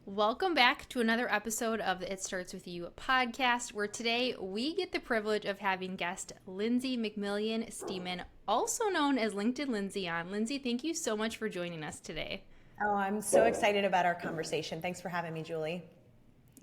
Welcome back to another episode of the It Starts With You podcast, where today we get the privilege of having guest Lindsey McMillion Stemann, also known as LinkedIn Lindsey, on. Lindsey, thank you so much for joining us today. Oh, I'm so excited about our conversation. Thanks for having me, Julie.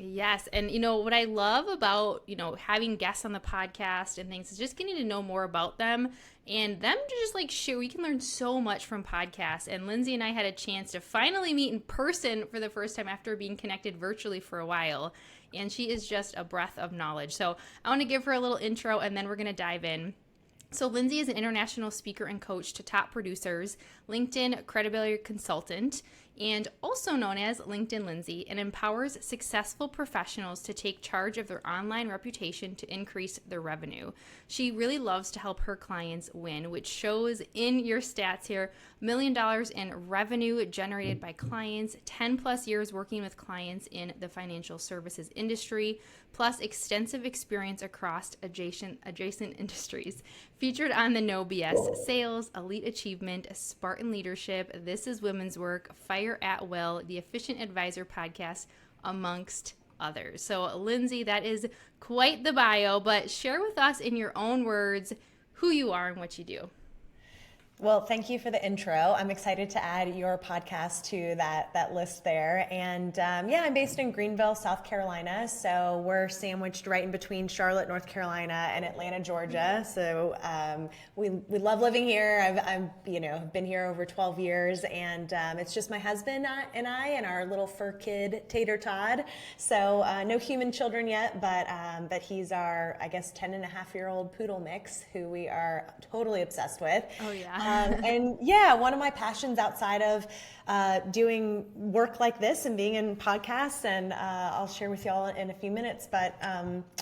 Yes, and what I love about, having guests on the podcast and things is just getting to know more about them and them to just share. We can learn so much from podcasts. And Lindsey and I had a chance to finally meet in person for the first time after being connected virtually for a while. And she is just a breath of knowledge. So I want to give her a little intro and then we're going to dive in. So Lindsey is an international speaker and coach to top producers, LinkedIn credibility consultant, and also known as LinkedIn Lindsey, and empowers successful professionals to take charge of their online reputation to increase their revenue. She really loves to help her clients win, which shows in your stats here. $1 million in revenue generated by clients, 10 plus years working with clients in the financial services industry, plus extensive experience across adjacent industries. Featured on the No BS Sales, Elite Achievement, Spartan Leadership, This is Women's Work, Fire at Will, the Efficient Advisor podcast, amongst others. So Lindsey, that is quite the bio, but share with us in your own words who you are and what you do. Well, thank you for the intro. I'm excited to add your podcast to that list there. And I'm based in Greenville, South Carolina. So we're sandwiched right in between Charlotte, North Carolina, and Atlanta, Georgia. So we love living here. I've been here over 12 years, and it's just my husband and I and our little fur kid, Tater Todd. So no human children yet, but he's our, 10-and-a-half-year-old poodle mix who we are totally obsessed with. Oh yeah. One of my passions outside of doing work like this and being in podcasts, and I'll share with y'all in a few minutes, but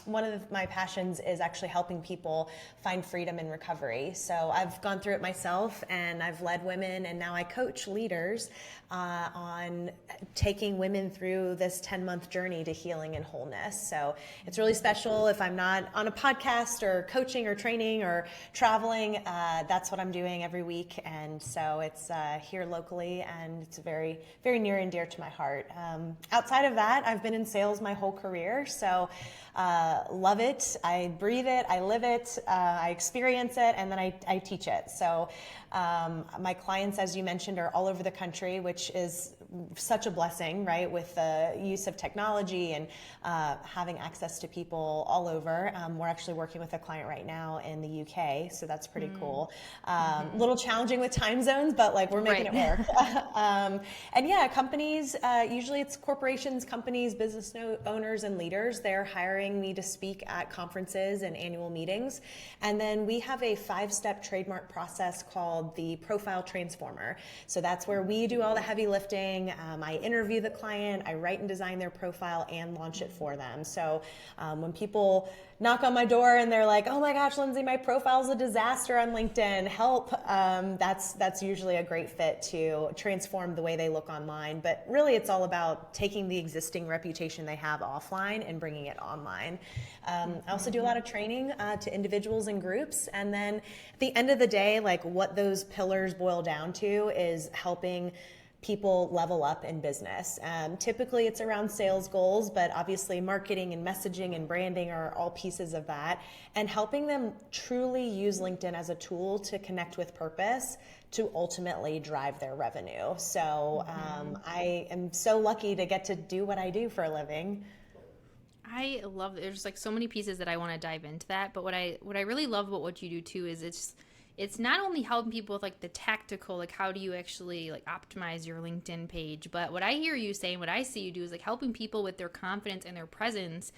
one of my passions is actually helping people find freedom in recovery. So I've gone through it myself, and I've led women, and now I coach leaders on taking women through this 10-month journey to healing and wholeness. So it's really special. If I'm not on a podcast or coaching or training or traveling, that's what I'm doing every week. And so it's here locally, and it's very, very near and dear to my heart. Outside of that, I've been in sales my whole career. So love it. I breathe it. I live it. I experience it. And then I teach it. So my clients, as you mentioned, are all over the country, which is such a blessing, right? With the use of technology and having access to people all over. We're actually working with a client right now in the UK, so that's pretty cool. A little challenging with time zones, but we're making it work. Companies, usually it's corporations, companies, business owners, and leaders. They're hiring me to speak at conferences and annual meetings. And then we have a 5-step trademark process called the Profile Transformer. So that's where we do all the heavy lifting. I interview the client, I write and design their profile, and launch it for them. So when people knock on my door and they're like, "Oh my gosh, Lindsey, my profile's a disaster on LinkedIn, help," that's usually a great fit to transform the way they look online. But really, it's all about taking the existing reputation they have offline and bringing it online. I also do a lot of training to individuals and groups. And then at the end of the day, what those pillars boil down to is helping people level up in business. Typically it's around sales goals, but obviously marketing and messaging and branding are all pieces of that, and helping them truly use LinkedIn as a tool to connect with purpose to ultimately drive their revenue. So I am so lucky to get to do what I do for a living. I love there's so many pieces that I want to dive into that, but what I really love about what you do too is it's not only helping people with the tactical, how do you actually optimize your LinkedIn page, but what I hear you saying, what I see you do is helping people with their confidence and their presence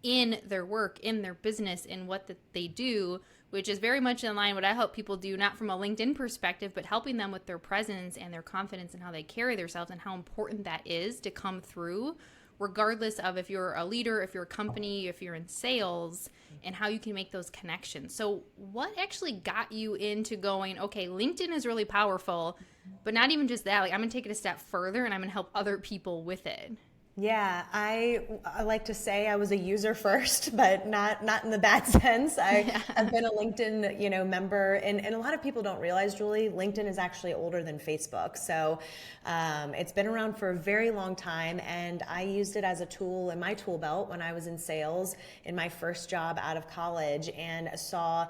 in their work, in their business, in what they do, which is very much in line what I help people do, not from a LinkedIn perspective, but helping them with their presence and their confidence and how they carry themselves and how important that is to come through, regardless of if you're a leader, if you're a company, if you're in sales, and how you can make those connections. So what actually got you into going, okay, LinkedIn is really powerful, but not even just that, I'm going to take it a step further and I'm going to help other people with it? Yeah, I like to say I was a user first, but not in the bad sense. I've been a LinkedIn, member, and a lot of people don't realize, Julie, LinkedIn is actually older than Facebook. So it's been around for a very long time, and I used it as a tool in my tool belt when I was in sales in my first job out of college, and saw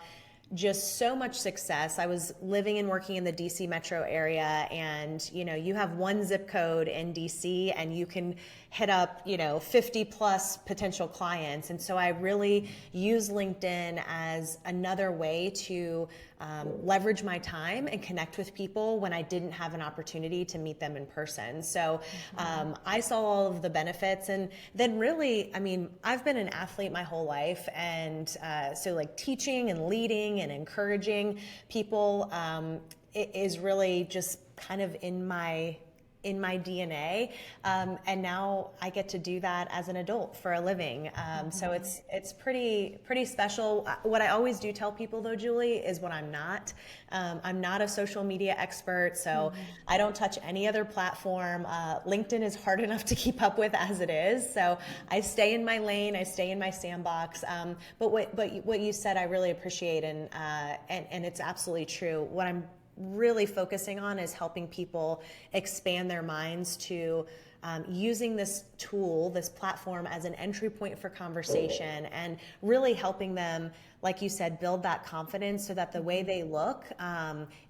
just so much success. I was living and working in the DC metro area, and you have one zip code in DC and you can hit up 50 plus potential clients. And so I really use LinkedIn as another way to leverage my time and connect with people when I didn't have an opportunity to meet them in person. So I saw all of the benefits, and then really, I mean, I've been an athlete my whole life, and so like teaching and leading and encouraging people it is really just kind of in my DNA, and now I get to do that as an adult for a living. So it's pretty special. What I always do tell people, though, Julie, is what I'm not. I'm not a social media expert, so I don't touch any other platform. LinkedIn is hard enough to keep up with as it is, so I stay in my lane, I stay in my sandbox. But what you said, I really appreciate, and it's absolutely true. What I'm really focusing on is helping people expand their minds to using this tool, this platform, as an entry point for conversation, and really helping them, like you said, build that confidence so that the way they look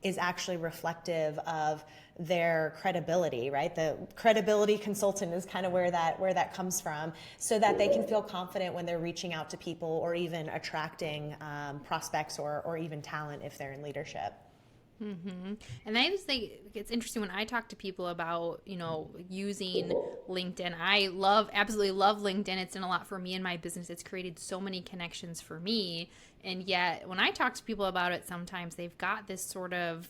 is actually reflective of their credibility, right? The credibility consultant is kind of where that comes from, so that they can feel confident when they're reaching out to people or even attracting prospects or even talent if they're in leadership. And I just think it's interesting when I talk to people about, using LinkedIn. I absolutely love LinkedIn. It's done a lot for me and my business. It's created so many connections for me. And yet when I talk to people about it, sometimes they've got this sort of,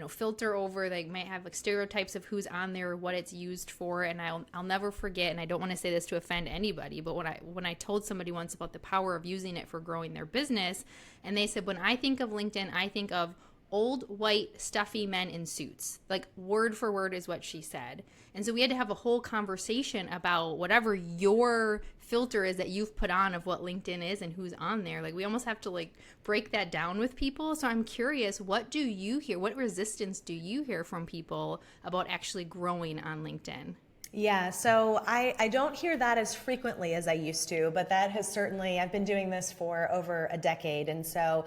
filter over. They might have like stereotypes of who's on there or what it's used for. And I'll never forget, and I don't want to say this to offend anybody, but when I told somebody once about the power of using it for growing their business, and they said, when I think of LinkedIn, I think of old, white, stuffy men in suits. Like, word for word is what she said. And so we had to have a whole conversation about whatever your filter is that you've put on of what LinkedIn is and who's on there. Like, we almost have to break that down with people. So I'm curious, what do you hear? What resistance do you hear from people about actually growing on LinkedIn? Yeah, so I don't hear that as frequently as I used to, but that has certainly, I've been doing this for over a decade. And so,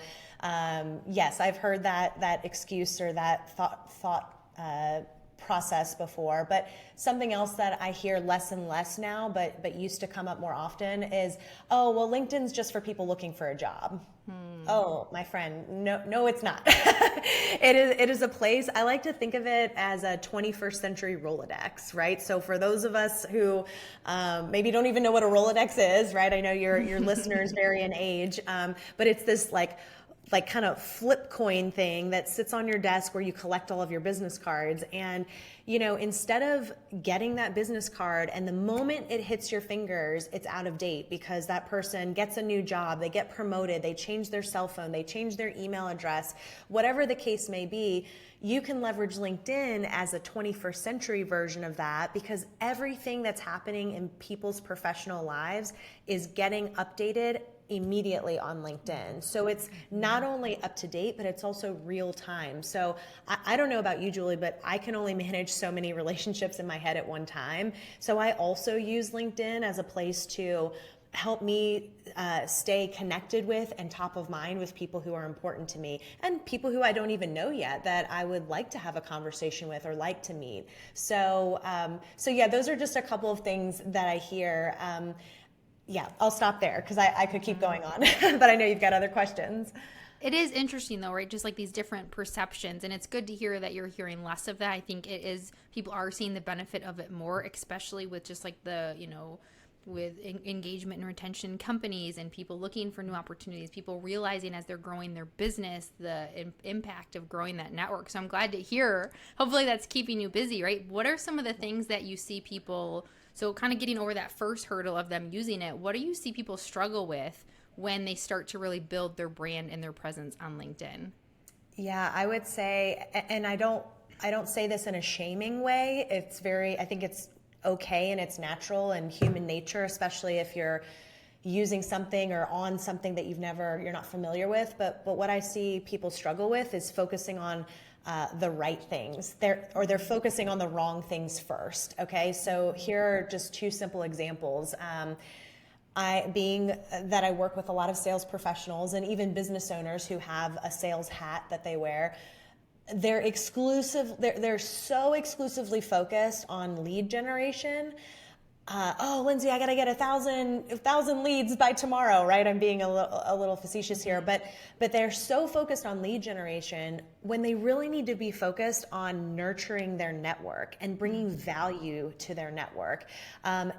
yes, I've heard that excuse or that thought process before. But something else that I hear less and less now, but used to come up more often is, oh, well, LinkedIn's just for people looking for a job. Oh, my friend, no, it's not. It is a place. I like to think of it as a 21st century Rolodex, right? So for those of us who maybe don't even know what a Rolodex is, right? I know your listeners vary in age, but it's this like kind of flip coin thing that sits on your desk where you collect all of your business cards. And, instead of getting that business card and the moment it hits your fingers, it's out of date because that person gets a new job, they get promoted, they change their cell phone, they change their email address, whatever the case may be, you can leverage LinkedIn as a 21st century version of that, because everything that's happening in people's professional lives is getting updated immediately on LinkedIn. So it's not only up to date, but it's also real time. So I don't know about you, Julie, but I can only manage so many relationships in my head at one time. So I also use LinkedIn as a place to help me stay connected with and top of mind with people who are important to me, and people who I don't even know yet that I would like to have a conversation with or like to meet. So yeah, those are just a couple of things that I hear. Yeah, I'll stop there because I could keep going on, but I know you've got other questions. It is interesting though, right? Just like these different perceptions, and it's good to hear that you're hearing less of that. I think it is, people are seeing the benefit of it more, especially with just like the, with engagement and retention companies and people looking for new opportunities, people realizing as they're growing their business, the impact of growing that network. So I'm glad to hear, hopefully that's keeping you busy, right? What are some of the things that you see people, so kind of getting over that first hurdle of them using it, what do you see people struggle with when they start to really build their brand and their presence on LinkedIn? Yeah, I would say, and I don't say this in a shaming way. I think it's okay and it's natural and human nature, especially if you're using something or on something that you're not familiar with. But what I see people struggle with is focusing on the right things. They're focusing on the wrong things first. Okay, so here are just two simple examples. Being that I work with a lot of sales professionals and even business owners who have a sales hat that they wear, they're so exclusively focused on lead generation. Lindsey, I got to get 1,000 leads by tomorrow, right? I'm being a little facetious here, but they're so focused on lead generation when they really need to be focused on nurturing their network and bringing value to their network.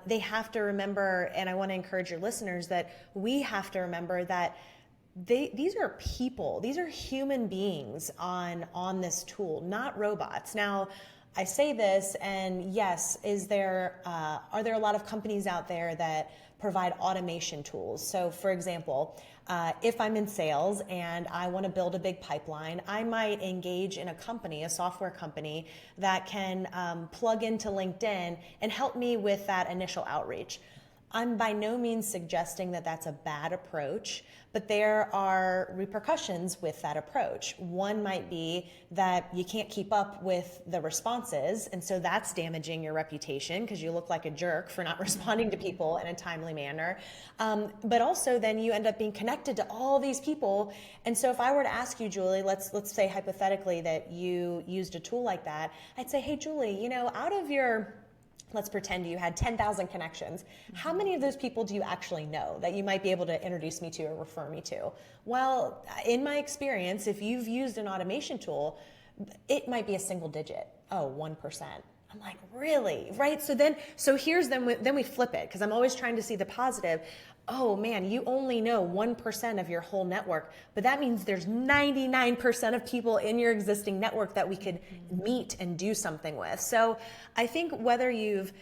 They have to remember, and I want to encourage your listeners that we have to remember that these are people, these are human beings on this tool, not robots. Now, I say this, and yes, are there a lot of companies out there that provide automation tools? So for example, if I'm in sales and I want to build a big pipeline, I might engage in a software company that can plug into LinkedIn and help me with that initial outreach. I'm by no means suggesting that that's a bad approach, but there are repercussions with that approach. One might be that you can't keep up with the responses, and so that's damaging your reputation because you look like a jerk for not responding to people in a timely manner. But also then you end up being connected to all these people. And so if I were to ask you, Julie, let's say hypothetically that you used a tool like that, I'd say, hey, Julie, let's pretend you had 10,000 connections. How many of those people do you actually know that you might be able to introduce me to or refer me to? Well, in my experience, if you've used an automation tool, it might be a single digit. 1%. I'm like, really? Right? So we flip it, because I'm always trying to see the positive. Oh man, you only know 1% of your whole network, but that means there's 99% of people in your existing network that we could meet and do something with. So I think whether you've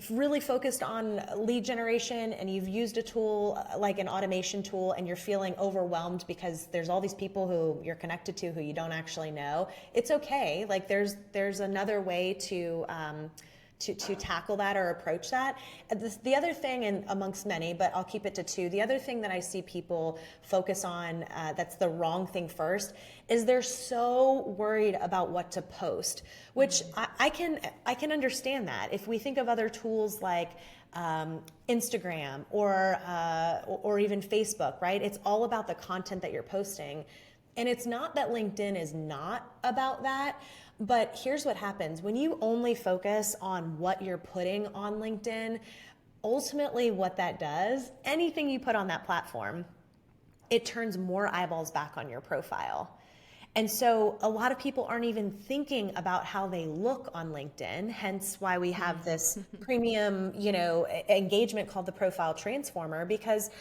really focused on lead generation and you've used a tool like an automation tool and you're feeling overwhelmed because there's all these people who you're connected to who you don't actually know, it's okay. Like there's another way to tackle that or approach that. The other thing, and amongst many, but I'll keep it to two, the other thing that I see people focus on that's the wrong thing first is they're so worried about what to post, which I can understand that. If we think of other tools like Instagram or even Facebook, right? It's all about the content that you're posting. And it's not that LinkedIn is not about that, but here's what happens. When you only focus on what you're putting on LinkedIn, ultimately what that does, anything you put on that platform, it turns more eyeballs back on your profile. And so a lot of people aren't even thinking about how they look on LinkedIn, hence why we have this premium, engagement called the Profile Transformer, because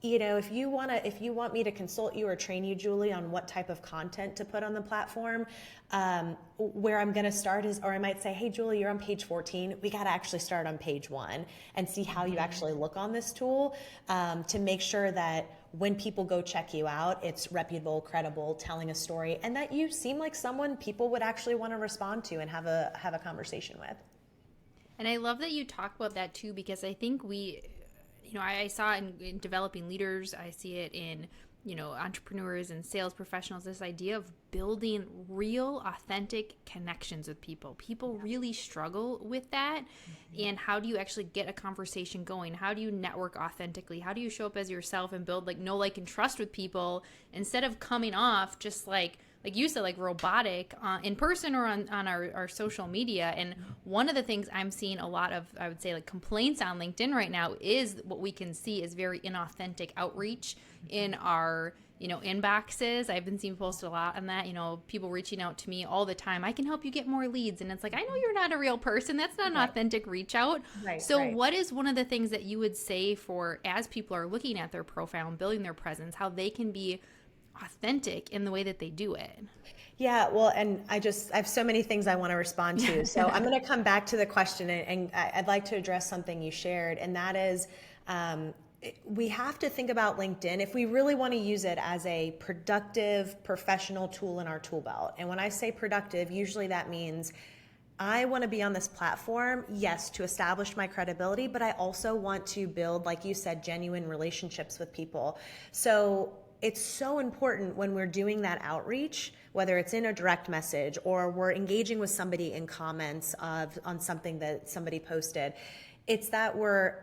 if you want me to consult you or train you, Julie, on what type of content to put on the platform, where I'm going to start or I might say, hey, Julie, you're on page 14. We got to actually start on page 1 and see how you actually look on this tool to make sure that when people go check you out, it's reputable, credible, telling a story, and that you seem like someone people would actually want to respond to and have a conversation with. And I love that you talk about that too, because I think I saw it in developing leaders. I see it in, entrepreneurs and sales professionals, this idea of building real, authentic connections with people. People really struggle with that. Mm-hmm. And how do you actually get a conversation going? How do you network authentically? How do you show up as yourself and build know, like, and trust with people instead of coming off just like you said, like robotic in person or on our social media. And one of the things I'm seeing a lot of, I would say, like complaints on LinkedIn right now is what we can see is very inauthentic outreach in our, inboxes. I've been seeing posted a lot on that, people reaching out to me all the time. I can help you get more leads. And it's like, I know you're not a real person. That's not an authentic reach out. Right, so what is one of the things that you would say as people are looking at their profile and building their presence, how they can be authentic in the way that they do it? Yeah, well, and I have so many things I want to respond to. So I'm going to come back to the question, and I'd like to address something you shared, and that is we have to think about LinkedIn if we really want to use it as a productive professional tool in our tool belt. And when I say productive, usually that means I want to be on this platform, yes, to establish my credibility, but I also want to build, like you said, genuine relationships with people. So it's so important when we're doing that outreach, whether it's in a direct message or we're engaging with somebody in comments on something that somebody posted. It's that we're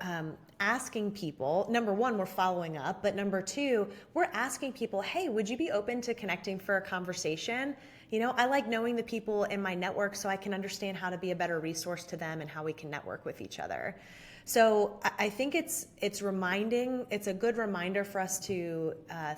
asking people, number one, we're following up, but number two, we're asking people, hey, would you be open to connecting for a conversation? You know, I like knowing the people in my network so I can understand how to be a better resource to them and how we can network with each other. So I think it's a good reminder for us to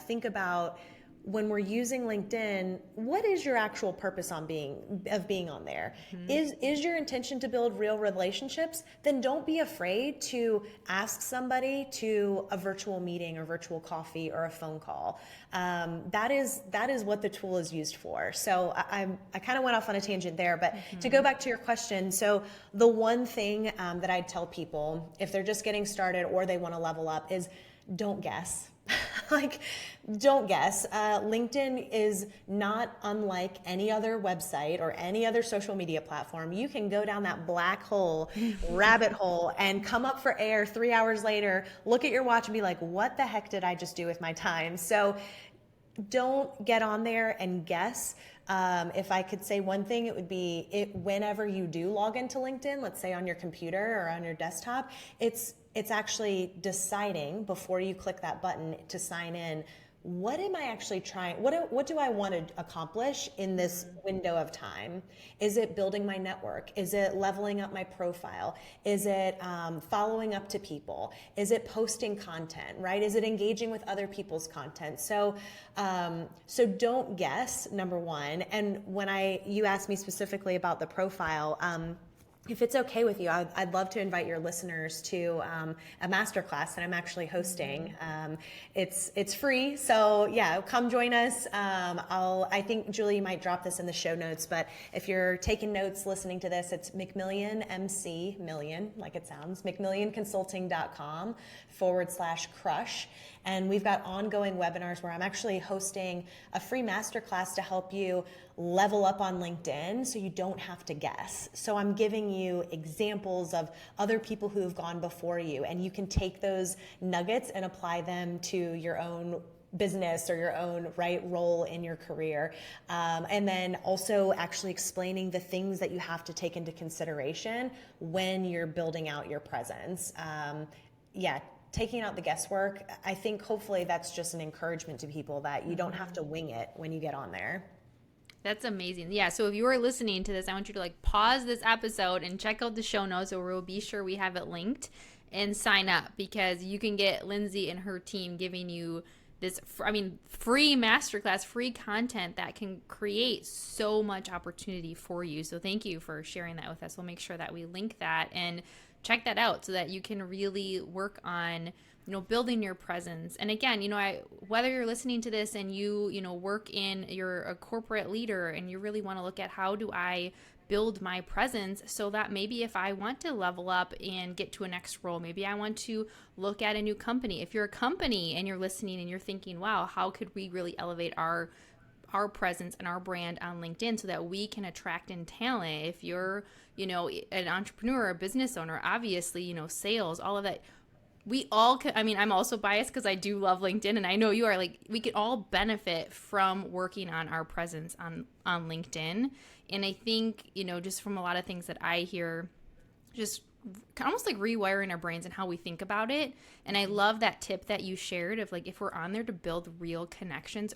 think about when we're using LinkedIn, what is your actual purpose of being on there? Is your intention to build real relationships? Then don't be afraid to ask somebody to a virtual meeting or virtual coffee or a phone call. That is what the tool is used for. So I kind of went off on a tangent there, but to go back to your question, so the one thing that I'd tell people if they're just getting started or they want to level up is don't guess. Like, don't guess. LinkedIn is not unlike any other website or any other social media platform. You can go down that black hole, rabbit hole, and come up for air 3 hours later, look at your watch and be like, what the heck did I just do with my time? So don't get on there and guess. If I could say one thing, it would be whenever you do log into LinkedIn, let's say on your computer or on your desktop, it's actually deciding before you click that button to sign in, what am I actually trying? What do I want to accomplish in this window of time? Is it building my network? Is it leveling up my profile? Is it following up to people? Is it posting content, right? Is it engaging with other people's content? So don't guess, number one. And when you asked me specifically about the profile, if it's okay with you, I'd love to invite your listeners to a masterclass that I'm actually hosting. It's free, so yeah, come join us. I think Julie might drop this in the show notes, but if you're taking notes listening to this, it's McMillion, Million, like it sounds, McMillionConsulting.com/crush. And we've got ongoing webinars where I'm actually hosting a free masterclass to help you level up on LinkedIn so you don't have to guess. So I'm giving you examples of other people who have gone before you, and you can take those nuggets and apply them to your own business or your own role in your career. And then also actually explaining the things that you have to take into consideration when you're building out your presence. Taking out the guesswork, I think hopefully that's just an encouragement to people that you don't have to wing it when you get on there. That's amazing. Yeah, so if you are listening to this, I want you to pause this episode and check out the show notes, or we'll be sure we have it linked, and sign up, because you can get Lindsey and her team giving you this free masterclass, free content that can create so much opportunity for you. So thank you for sharing that with us. We'll make sure that we link that and check that out so that you can really work on building your presence. And again, whether you're listening to this and you're a corporate leader and you really want to look at how do I build my presence so that maybe if I want to level up and get to a next role, maybe I want to look at a new company. If you're a company and you're listening and you're thinking, wow, how could we really elevate our presence and our brand on LinkedIn so that we can attract in talent? If you're, an entrepreneur or a business owner, obviously, sales, all of that. We all can, I'm also biased because I do love LinkedIn, and I know you are. We can all benefit from working on our presence on LinkedIn. And I think, just from a lot of things that I hear, just almost rewiring our brains and how we think about it. And I love that tip that you shared of if we're on there to build real connections,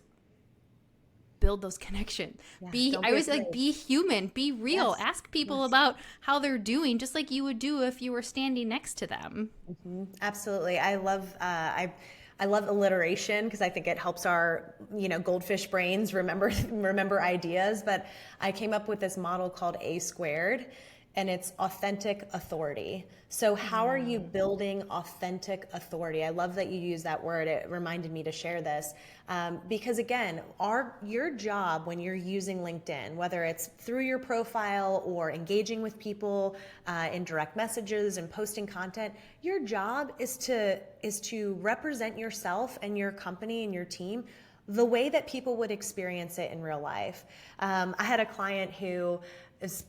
build those connections. Yeah, be human, be real. Yes. Ask people about how they're doing, just like you would do if you were standing next to them. Mm-hmm. Absolutely. I love I love alliteration because I think it helps our goldfish brains remember ideas. But I came up with this model called A², and it's authentic authority. So how are you building authentic authority? I love that you use that word. It reminded me to share this because again, your job when you're using LinkedIn, whether it's through your profile or engaging with people in direct messages and posting content, your job is to represent yourself and your company and your team the way that people would experience it in real life. I had a client who is,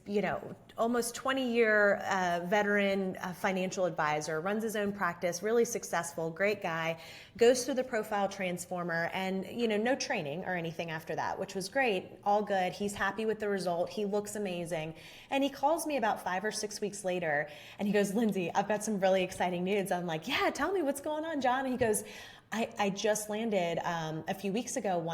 almost 20-year veteran financial advisor, runs his own practice, really successful, great guy, goes through the profile transformer and, no training or anything after that, which was great, all good. He's happy with the result. He looks amazing. And he calls me about 5 or 6 weeks later and he goes, Lindsey, I've got some really exciting news. I'm like, yeah, tell me what's going on, John. And he goes, I just landed a few weeks ago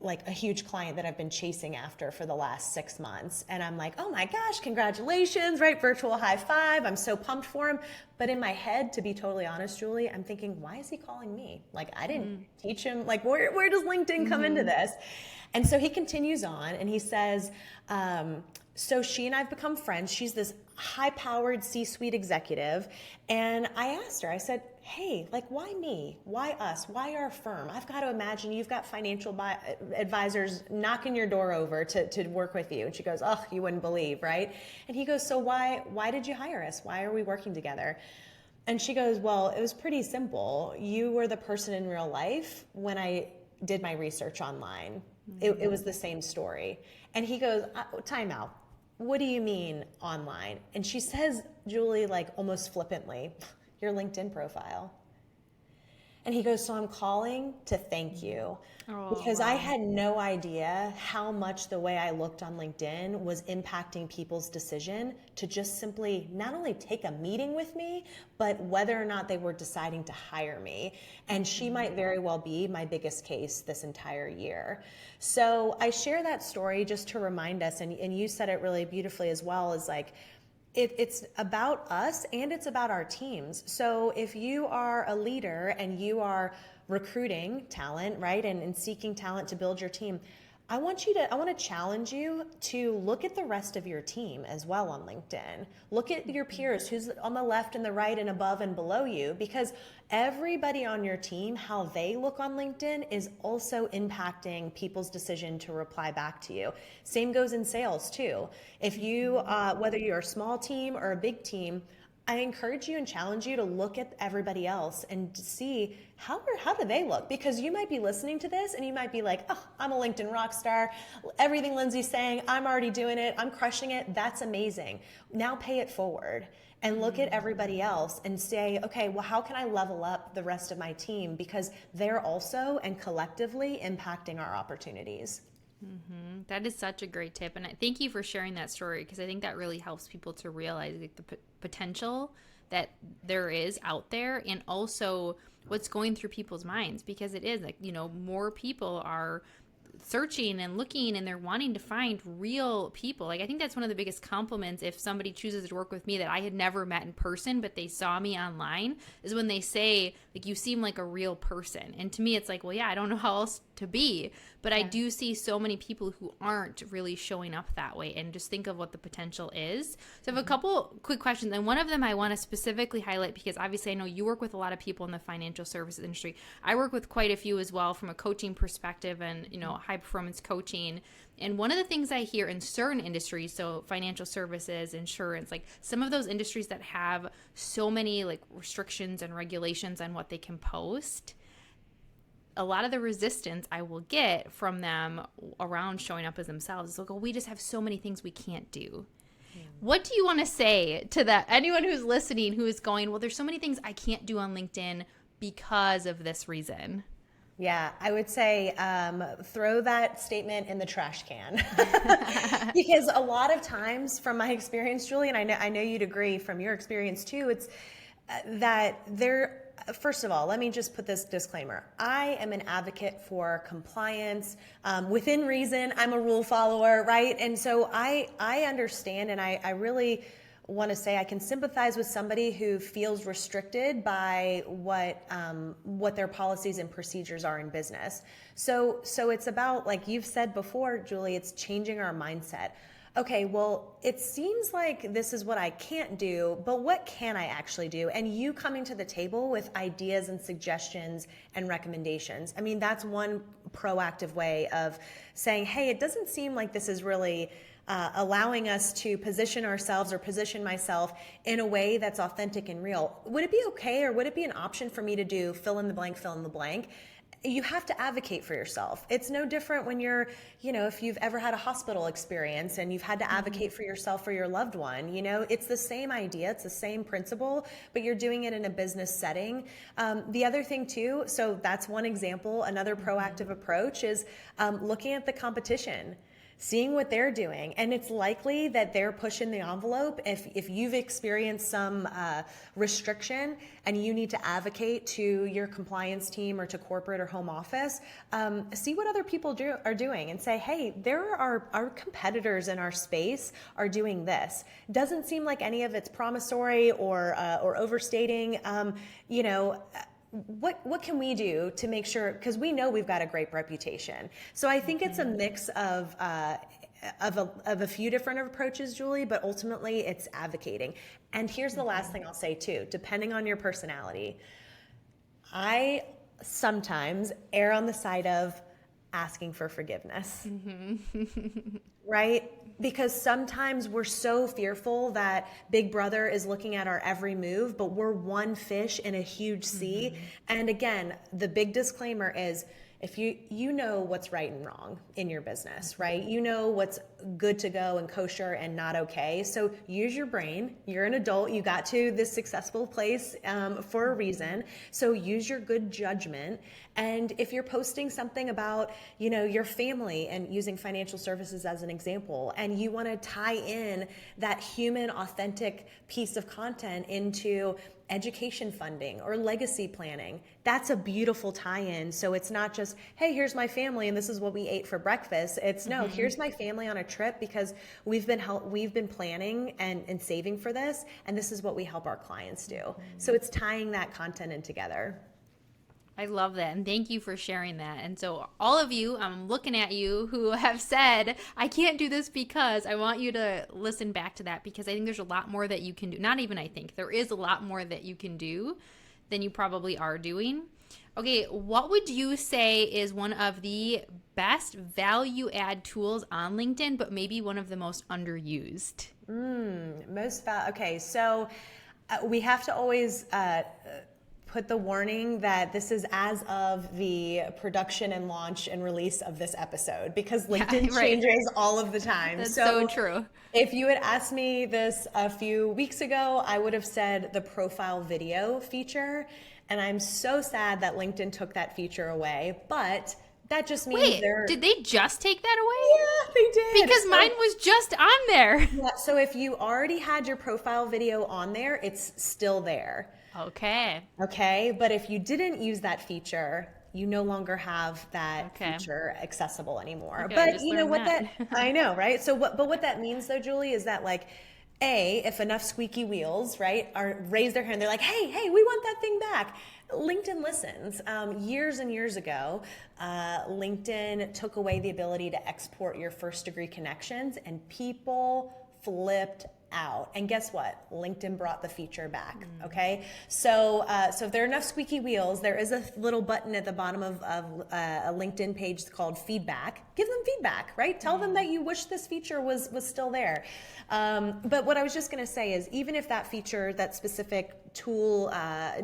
a huge client that I've been chasing after for the last 6 months. And I'm like, oh my gosh, congratulations, right? Virtual high five. I'm so pumped for him. But in my head, to be totally honest, Julie, I'm thinking, why is he calling me? Like, I didn't teach him. Like, where does LinkedIn come into this? And so he continues on and he says, so she and I've become friends. She's this high-powered C-suite executive. And I asked her, I said, hey, like, why me? Why us? Why our firm? I've got to imagine you've got financial advisors knocking your door over to work with you. And she goes, oh, you wouldn't believe, right? And he goes, so why did you hire us? Why are we working together? And she goes, well, it was pretty simple. You were the person in real life when I did my research online. It was the same story. And he goes, time out. What do you mean online? And she says, Julie, like almost flippantly, your LinkedIn profile. And he goes, so I'm calling to thank you because I had no idea how much the way I looked on LinkedIn was impacting people's decision to just simply not only take a meeting with me, but whether or not they were deciding to hire me. And she might very well be my biggest case this entire year. So I share that story just to remind us, and you said it really beautifully as well, is like, it's about us and it's about our teams. So if you are a leader and you are recruiting talent, right, and seeking talent to build your team, I want to challenge you to look at the rest of your team as well on LinkedIn. Look at your peers, who's on the left and the right and above and below you, because everybody on your team, how they look on LinkedIn is also impacting people's decision to reply back to you. Same goes in sales too. If you, whether you're a small team or a big team, I encourage you and challenge you to look at everybody else and to see how do they look? Because you might be listening to this and you might be like, oh, I'm a LinkedIn rock star. Everything Lindsey's saying, I'm already doing it. I'm crushing it. That's amazing. Now pay it forward and look at everybody else and say, okay, well, how can I level up the rest of my team? Because they're also and collectively impacting our opportunities. Mm-hmm. That is such a great tip. And I thank you for sharing that story, because I think that really helps people to realize like the potential that there is out there, and also what's going through people's minds, because it is like, more people are searching and looking and they're wanting to find real people. Like, I think that's one of the biggest compliments if somebody chooses to work with me that I had never met in person, but they saw me online, is when they say, like, you seem like a real person. And to me, it's like, well, yeah, I don't know how else to be, but I do see so many people who aren't really showing up that way, and just think of what the potential is. So I have a couple quick questions, and one of them I want to specifically highlight, because obviously I know you work with a lot of people in the financial services industry. I work with quite a few as well from a coaching perspective and, high performance coaching. And one of the things I hear in certain industries, so financial services, insurance, like some of those industries that have so many like restrictions and regulations on what they can post, a lot of the resistance I will get from them around showing up as themselves is like, oh, we just have so many things we can't do. What do you want to say to anyone who's listening who is going, well, there's so many things I can't do on LinkedIn because of this reason? Yeah, I would say throw that statement in the trash can. Because a lot of times from my experience, Julie, and I know you'd agree from your experience too, it's that first of all, let me just put this disclaimer. I am an advocate for compliance within reason. I'm a rule follower, right? And so I understand, and I really want to say I can sympathize with somebody who feels restricted by what their policies and procedures are in business. So it's about, like you've said before, Julie, it's changing our mindset. Okay, well, it seems like this is what I can't do, but what can I actually do? And you coming to the table with ideas and suggestions and recommendations. I mean, that's one proactive way of saying, hey, it doesn't seem like this is really allowing us to position ourselves or position myself in a way that's authentic and real. Would it be okay, or would it be an option for me to do fill in the blank, You have to advocate for yourself. It's no different when you're, if you've ever had a hospital experience and you've had to advocate for yourself or your loved one, it's the same idea, it's the same principle, but you're doing it in a business setting. The other thing too, so that's one example. Another proactive approach is looking at the competition, seeing what they're doing. And it's likely that they're pushing the envelope. If you've experienced some restriction and you need to advocate to your compliance team or to corporate or home office, see what other people are doing and say, hey, there are our competitors in our space are doing this. Doesn't seem like any of it's promissory or overstating, what can we do to make sure, because we know we've got a great reputation. So I think it's a mix of a few different approaches, Julie, but ultimately it's advocating. And here's the last thing I'll say too, depending on your personality, I sometimes err on the side of asking for forgiveness, right? Because sometimes we're so fearful that Big Brother is looking at our every move, but we're one fish in a huge sea. And again, the big disclaimer is, if you know what's right and wrong in your business, right? You know what's good to go and kosher and not okay. So use your brain. You're an adult. You got to this successful place for a reason. So use your good judgment. And if you're posting something about, your family and using financial services as an example, and you want to tie in that human, authentic piece of content into education funding or legacy planning, that's a beautiful tie-in. So it's not just, hey, here's my family and this is what we ate for breakfast. It's no, here's my family on a trip because we've been planning and saving for this, and this is what we help our clients do. So it's tying that content in together. I love that. And thank you for sharing that. And so all of you, I'm looking at you, who have said, I can't do this because, I want you to listen back to that, because I think there's a lot more that you can do. Not even I think. There is a lot more that you can do than you probably are doing. Okay, what would you say is one of the best value add tools on LinkedIn, but maybe one of the most underused? Okay, so we have to always put the warning that this is as of the production and launch and release of this episode, because LinkedIn changes all of the time. That's so true. If you had asked me this a few weeks ago, I would have said the profile video feature. And I'm so sad that LinkedIn took that feature away, but that just means did they just take that away? Yeah, they did. Because mine was just on there. Yeah, so if you already had your profile video on there, it's still there. Okay, but if you didn't use that feature, you no longer have that feature accessible anymore. Okay, but you know what that I know, right? So what that means though, Julie, is that if enough squeaky wheels, right, raise their hand, they're like, hey, we want that thing back. LinkedIn listens. Years and years ago, LinkedIn took away the ability to export your first degree connections, and people flipped out. And guess what? LinkedIn brought the feature back. Okay. So if there are enough squeaky wheels, there is a little button at the bottom of a LinkedIn page called feedback. Give them feedback, right? Tell them that you wish this feature was still there. But what I was just going to say is, even if that feature, that specific tool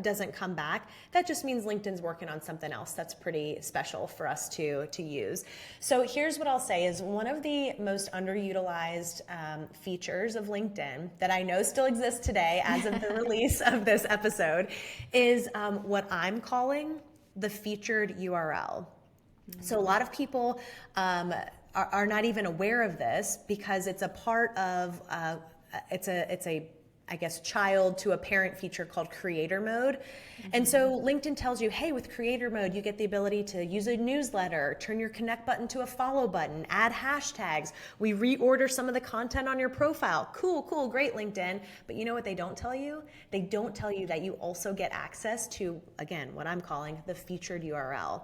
doesn't come back, that just means LinkedIn's working on something else that's pretty special for us to use. So here's what I'll say is, one of the most underutilized features of LinkedIn that I know still exists today as of the release of this episode is what I'm calling the featured URL. So a lot of people are not even aware of this, because it's a part of it's a I guess child to a parent feature called creator mode. And so LinkedIn tells you, hey, with creator mode, you get the ability to use a newsletter, turn your connect button to a follow button, add hashtags. We reorder some of the content on your profile. Cool, great, LinkedIn. But you know what they don't tell you? They don't tell you that you also get access to, again, what I'm calling the featured URL.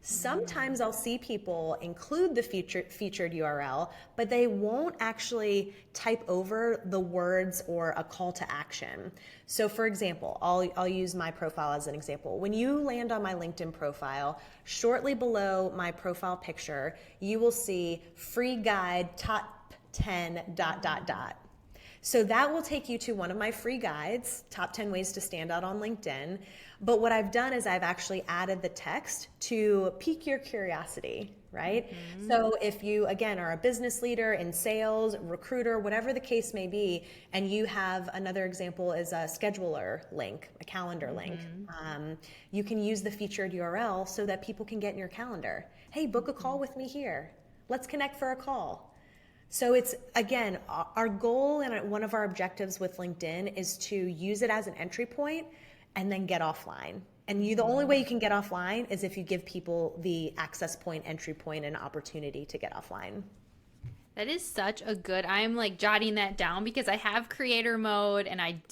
Sometimes I'll see people include the featured URL, but they won't actually type over the words or a call to action. So for example, I'll use my profile as an example. When you land on my LinkedIn profile, shortly below my profile picture, you will see free guide top 10 ... So that will take you to one of my free guides, Top 10 Ways to Stand Out on LinkedIn. But what I've done is I've actually added the text to pique your curiosity, right? So if you, again, are a business leader in sales, recruiter, whatever the case may be, and you have another example is a scheduler link, a calendar link, you can use the featured URL so that people can get in your calendar. Hey, book a call with me here. Let's connect for a call. So it's, again, our goal and one of our objectives with LinkedIn is to use it as an entry point and then get offline. And the only way you can get offline is if you give people the access point, entry point, and opportunity to get offline. That is such a good, I'm like jotting that down because I have creator mode and I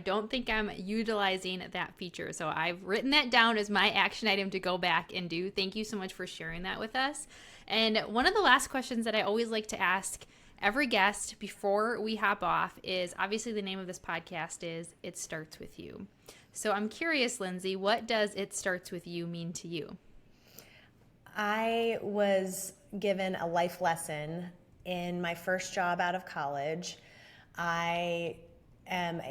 don't think I'm utilizing that feature. So I've written that down as my action item to go back and do. Thank you so much for sharing that with us. And one of the last questions that I always like to ask every guest before we hop off is, obviously the name of this podcast is It Starts With You. So I'm curious, Lindsey, what does It Starts With You mean to you? I was given a life lesson in my first job out of college. I am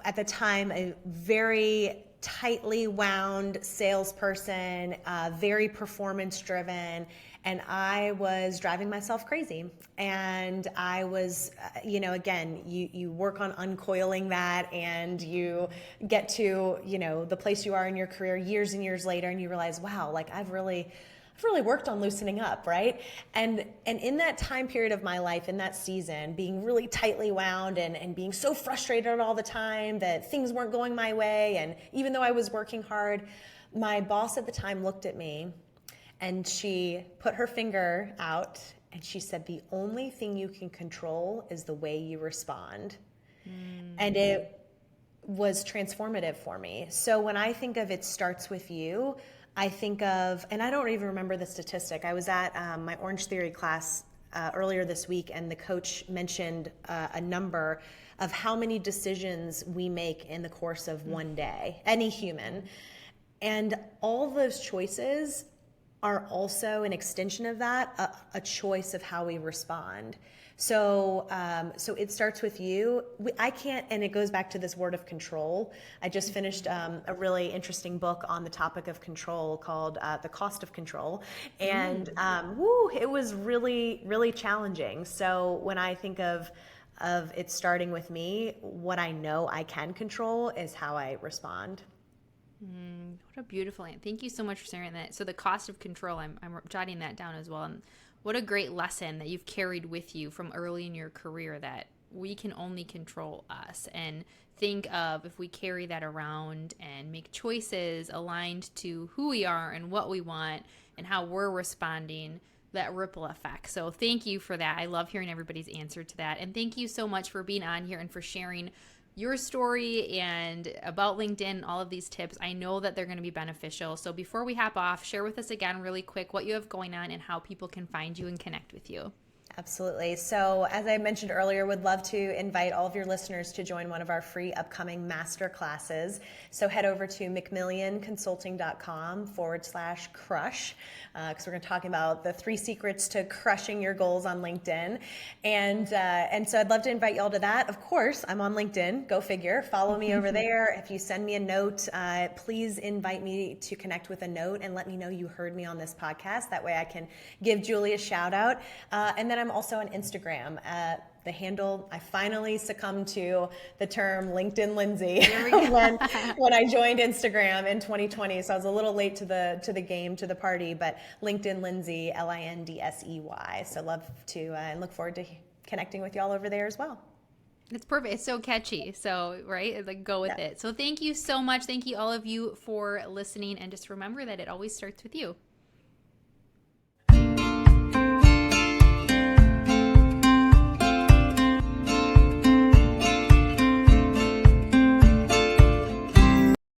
at the time, a very tightly wound salesperson, very performance driven. And I was driving myself crazy. And I was, again, you work on uncoiling that and you get to, the place you are in your career years and years later and you realize, wow, like I've really worked on loosening up, right? And in that time period of my life, in that season, being really tightly wound and being so frustrated all the time that things weren't going my way, and even though I was working hard, my boss at the time looked at me and she put her finger out and she said, the only thing you can control is the way you respond. And it was transformative for me. So when I think of It Starts With You, I think of, and I don't even remember the statistic. I was at my Orange Theory class earlier this week, and the coach mentioned a number of how many decisions we make in the course of one day, any human. And all those choices are also an extension of that, a choice of how we respond. So it starts with you. I can't, and it goes back to this word of control. I just finished a really interesting book on the topic of control called The Cost of Control. And it was really, really challenging. So when I think of it starting with me, what I know I can control is how I respond. What a beautiful answer. Thank you so much for sharing that. So the cost of control, I'm jotting that down as well. And what a great lesson that you've carried with you from early in your career, that we can only control us, and think of if we carry that around and make choices aligned to who we are and what we want and how we're responding, that ripple effect. So thank you for that. I love hearing everybody's answer to that. And thank you so much for being on here and for sharing your story and about LinkedIn, all of these tips. I know that they're going to be beneficial. So before we hop off, share with us again really quick what you have going on and how people can find you and connect with you. Absolutely. So as I mentioned earlier, would love to invite all of your listeners to join one of our free upcoming master classes. So head over to McMillionConsulting.com/crush, because we're going to talk about the 3 secrets to crushing your goals on LinkedIn. And so I'd love to invite y'all to that. Of course, I'm on LinkedIn. Go figure. Follow me over there. If you send me a note, please invite me to connect with a note and let me know you heard me on this podcast. That way I can give Julie a shout out. And then I'm also on Instagram. The handle, I finally succumbed to the term LinkedIn Lindsey when I joined Instagram in 2020. So I was a little late to the game, to the party, but LinkedIn Lindsey, Lindsey. So love to and look forward to connecting with y'all over there as well. It's perfect. It's so catchy. So, right? Like, go with it. So thank you so much. Thank you all of you for listening. And just remember that it always starts with you.